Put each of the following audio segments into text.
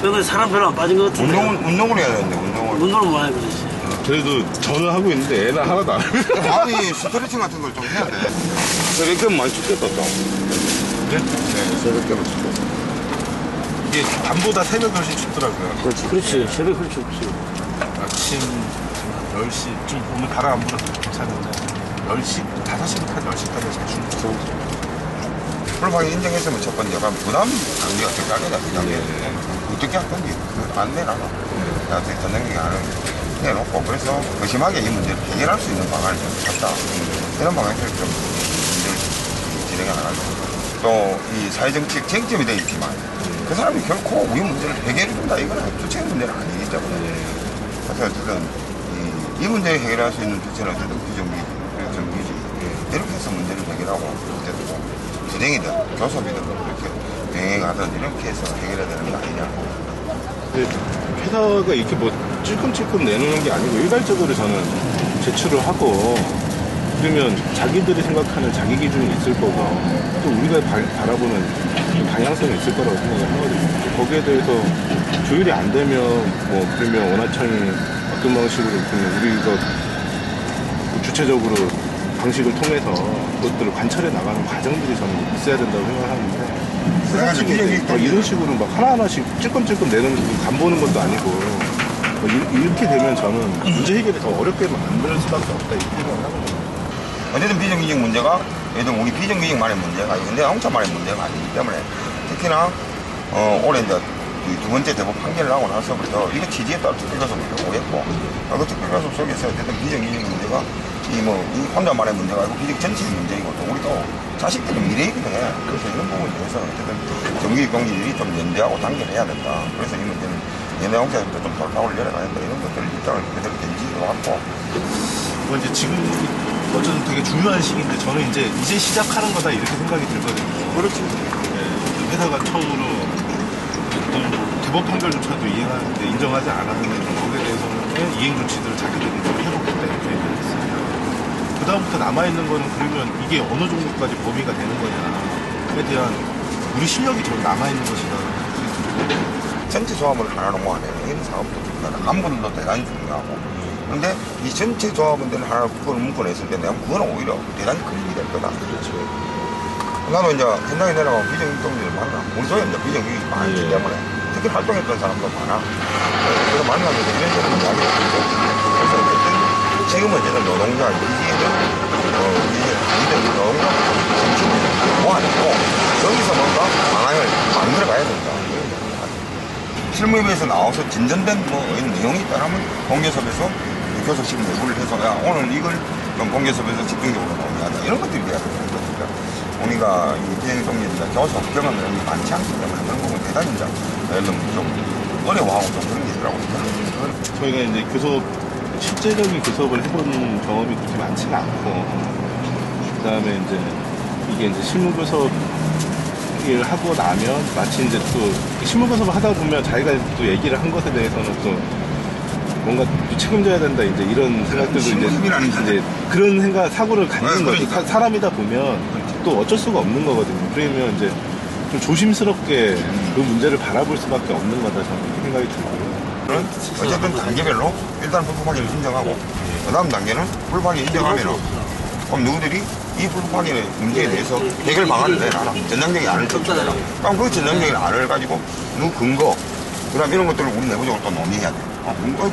최근에 사람 별로 안 빠진 것 같은데. 운동을 해야 되는데, 운동을 많이 그러지. 그래도 저는 하고 있는데 애는 하나도 안 해요. 아니, 스트레칭 같은 걸 좀 해야 돼. 새벽에 많이 춥겠다, 또. 네? 네, 새벽에로 춥고. 이게 밤보다 새벽이 훨씬 춥더라고요. 그렇지. 새벽 그렇지, 없지. 아침 10시, 좀 오늘 바람 안 불어서 괜찮은데 10시, 5시부터 한 10시까지 잘 춥고. 풀방이 인정했으면 첫 번째가 부담 관계가 어떻게 하겠다, 그냥. 어떻게 할 건지, 안 내놔라. 나한테 전능력이 안 내놓고, 그래서 거심하게 이 문제를 해결할 수 있는 방안을 좀 찾자. 이런 방안을 좀 진행해 나가고. 또, 이 사회정책 쟁점이 되어 있지만, 그 사람이 결코 우리 문제를 해결해준다, 이건 주체의 문제는 아니기 때문에. 그래서 어쨌든, 이 문제를 해결할 수 있는 주체는 어쨌든 비정규직, 정규직, 이렇게 해서 문제를 해결하고, 어쨌든 부정이든 교섭이든 그렇게 병행하든 이렇게 해서 해결해야 되는 거 아니냐. 회사가 이렇게 뭐 찔끔찔끔 내놓는 게 아니고 일괄적으로 저는 제출을 하고, 그러면 자기들이 생각하는 자기 기준이 있을 거고 또 우리가 바라보는 방향성이 있을 거라고 생각을 하거든요. 거기에 대해서 조율이 안 되면 뭐 그러면 원하청이 어떤 방식으로 그러면 우리가 주체적으로 방식을 통해서 그것들을 관찰해 나가는 과정들이 저는 있어야 된다고 생각하는데, 세상 측에서 이런 식으로 막 하나하나씩 찔끔찔끔 내는 간 보는 것도 아니고 뭐 이렇게 되면 저는 문제 해결이 더 어렵게 만들 수밖에 없다 이렇게 생각을 하거든요. 어쨌든 비정규직 문제가 예를 들면 우리 비정규직만의 문제가 현대 자동차만의 문제가 아니기 때문에 특히나 올해 이제 두 번째 대법 판결을 하고 나서부터 이거 취지에 따라 특별가섭을 오겠고, 그 특별가섭 속에서 어쨌든 비정규직 문제가 이 혼자만의 문제가 아니고 비정 전체의 문제이고, 또 우리도 자식들의 미래이기도 해. 그래서 이런 부분에 대해서 어쨌든 정규직 공직들이 좀 연대하고 단결해야 된다. 그래서 이 문제는 연대 공직에서부터 좀 돌파구를 열어가야 된다. 이런 것들 입장을 그대로 던지기도 하고. 이제 지금 어쨌든 되게 중요한 시기인데 저는 이제 시작하는 거다 이렇게 생각이 들거든요. 그렇지. 네, 회사가 처음으로 대법 판결조차도 이행하는데 인정하지 않았는데 거기에 대해서는 이행 조치들을 자기들이 좀 해보겠다 이렇게 얘기를 했어요. 그 다음부터 남아있는 거는 그러면 이게 어느 정도까지 범위가 되는 거냐에 대한 우리 실력이 좀 남아있는 것이다. 전체 조합을 하나 놓고 하는 이런 사업도 중요하다. 안분도 대단히 중요하고. 근데 이 전체 조합원들을 하나 묶어냈을 때 내가 그건 오히려 대단히 큰 일이 될 거다. 그렇죠. 나도 이제 현장에 내려가면 비정규직들을 만나. 우리 쪽에 이제 비정규직이 많기 때문에 특히 활동했던 사람도 많아. 그래서 만나면서 이런저런 이야기를 하고. 그래서 어쨌든 지금은 어쨌든 노동자 이제는 이제 노동자 정신을 모아내고 여기서 뭔가 방안을 만들어 가야 된다. 실무협에서 나와서 진전된 내용이 있다면 공개섭에서 교섭식 내부를 해서 오늘 이걸 공개섭에서 집중적으로 논의하자 이런 것들이 돼야 되는 거니까 우리가 이 비정규직이나 교섭 경험이 많지 않기 때문에 그런 부분 대단히 이제 좀 어려워하고 좀 그런 게 있더라고요. 저희가 이제 실제적인 교섭을 해본 경험이 그렇게 많지가 않고, 그 다음에 이게 이제 실무교섭 을 하고 나면 마치 이제 또 실무교섭을 하다 보면 자기가 또 얘기를 한 것에 대해서는 또 뭔가 또 책임져야 된다 이제 이런 생각들도 이제 그런 사고를 갖는 거죠. 그러니까. 사람이다 보면 또 어쩔 수가 없는 거거든요. 그러면 이제 좀 조심스럽게 그 문제를 바라볼 수밖에 없는 거다 저는 이렇게 생각이 들고요. 어쨌든 단계별로 일단 불법확인을 인정하고 그 다음 단계는 불법확인 인정하면 그럼 누구들이 이 불법확인의 문제에 대해서 해결 방안을 내놔라. 전향적인 안을 제출해라. 그럼 그 전향적인 안을 가지고 누구 근거, 그 다음 이런 것들을 우리 내부적으로 또 논의해야 돼.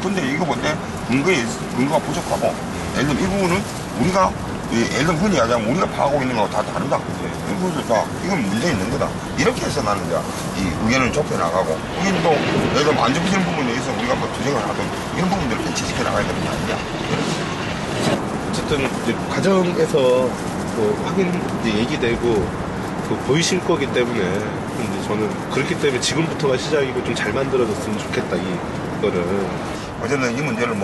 근데 이거 볼 때 근거가 부족하고, 예를 들면 이 부분은 우리가, 예를 들면 흔히 이야기하면 우리가 파악하고 있는 거하고 다 다르다. 그래서 이건 문제 있는 거다. 이렇게 해서 나는 이제 이 의견을 좁혀나가고, 이게 또, 예를 들면 안 좁혀지는 부분에 대해서 우리가 뭐 투쟁을 하든 이런 부분들을 배치시켜 나가야 되는 게 아니냐. 어쨌든 이제 과정에서 확인 이제 얘기되고 보이실 거기 때문에 이제 저는 그렇기 때문에 지금부터가 시작이고 좀 잘 만들어졌으면 좋겠다 이거를. 어쨌든 이 문제를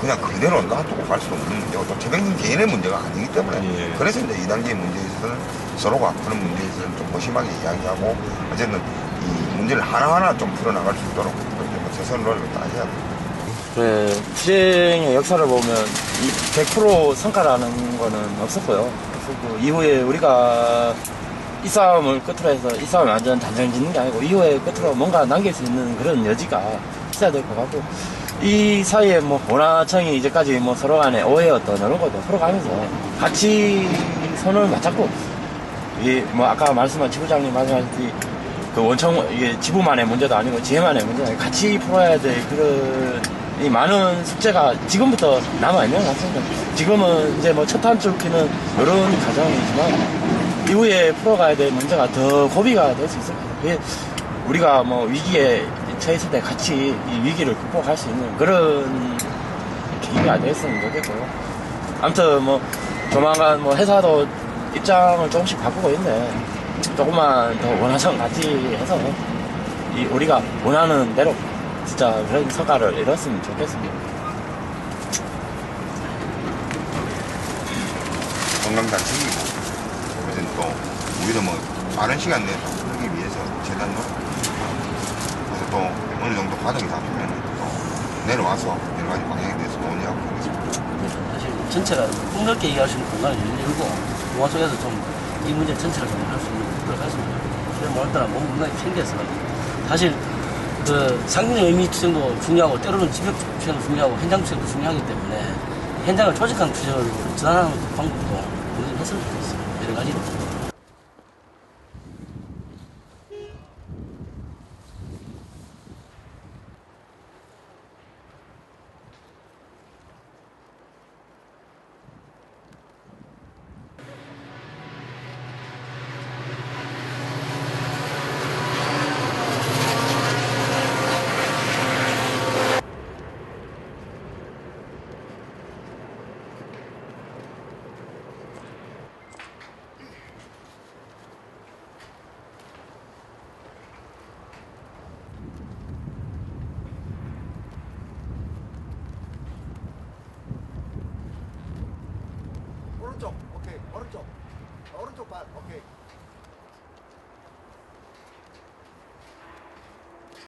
그냥 그대로 놔두고 갈 수 없는 문제고 또 최백님 개인의 문제가 아니기 때문에 그래서 이제 2단계 문제에 있어서는 서로가 그런 문제에 있어서는 좀 무심하게 이야기하고 어쨌든 이 문제를 하나하나 좀 풀어나갈 수 있도록 그렇게 최선의 노력을 다해야 돼요. 그래, 투쟁의 역사를 보면 100% 성과라는 거는 없었고요. 그 이후에 우리가 이 싸움을 끝으로 해서 이 싸움이 완전 단정 짓는 게 아니고 이후에 끝으로 뭔가 남길 수 있는 그런 여지가 있어야 될 것 같고 이 사이에 뭐 원화청이 이제까지 뭐 서로 간에 오해였던 이런 것도 풀어가면서 같이 손을 맞잡고 이 뭐 아까 말씀한 지부장님 말씀하셨듯이 그 원청 이게 지부만의 문제도 아니고 지혜만의 문제도 아니고 같이 풀어야 될 그런 이 많은 숙제가 지금부터 남아있는 것 같습니다. 지금은 이제 뭐 첫 단추 키는 이런 과정이지만 이후에 풀어가야 될 문제가 더 고비가 될 수 있을 거예요. 그게 우리가 뭐 위기에 처했을 때 같이 이 위기를 극복할 수 있는 그런 계기가 됐으면 좋겠고요. 아무튼 뭐 조만간 뭐 회사도 입장을 조금씩 바꾸고 있는데 조금만 더 원하청 같이 해서 이 우리가 원하는 대로 진짜 그런 성과를 이뤘으면 좋겠습니다. 건강단식이고 그래서 또 우리도 뭐 빠른 시간 내에 하기 위해서 최대한 그래서 또 어느 정도 과정이 잡히면 또 내려와서 여러 가지 방향에 대해서 논의하고 그러겠습니다. 사실 전체가 폭넓게 얘기할 수 있는 공간을 열고 동화 속에서 좀 이 문제 전체를 좀 할 수 있는 그렇습니다. 그래서 오늘따라 너무 문제가 생겨서 사실 그 상징적 의미 투쟁도 중요하고 때로는 지역 투쟁도 중요하고 현장 투쟁도 중요하기 때문에 현장을 조직한 투쟁을 전환하는 방법도 우리는 했으면 좋겠어요. 여러 가지로. 오른쪽, 오케이. 오른쪽. 오른쪽 발, 오케이.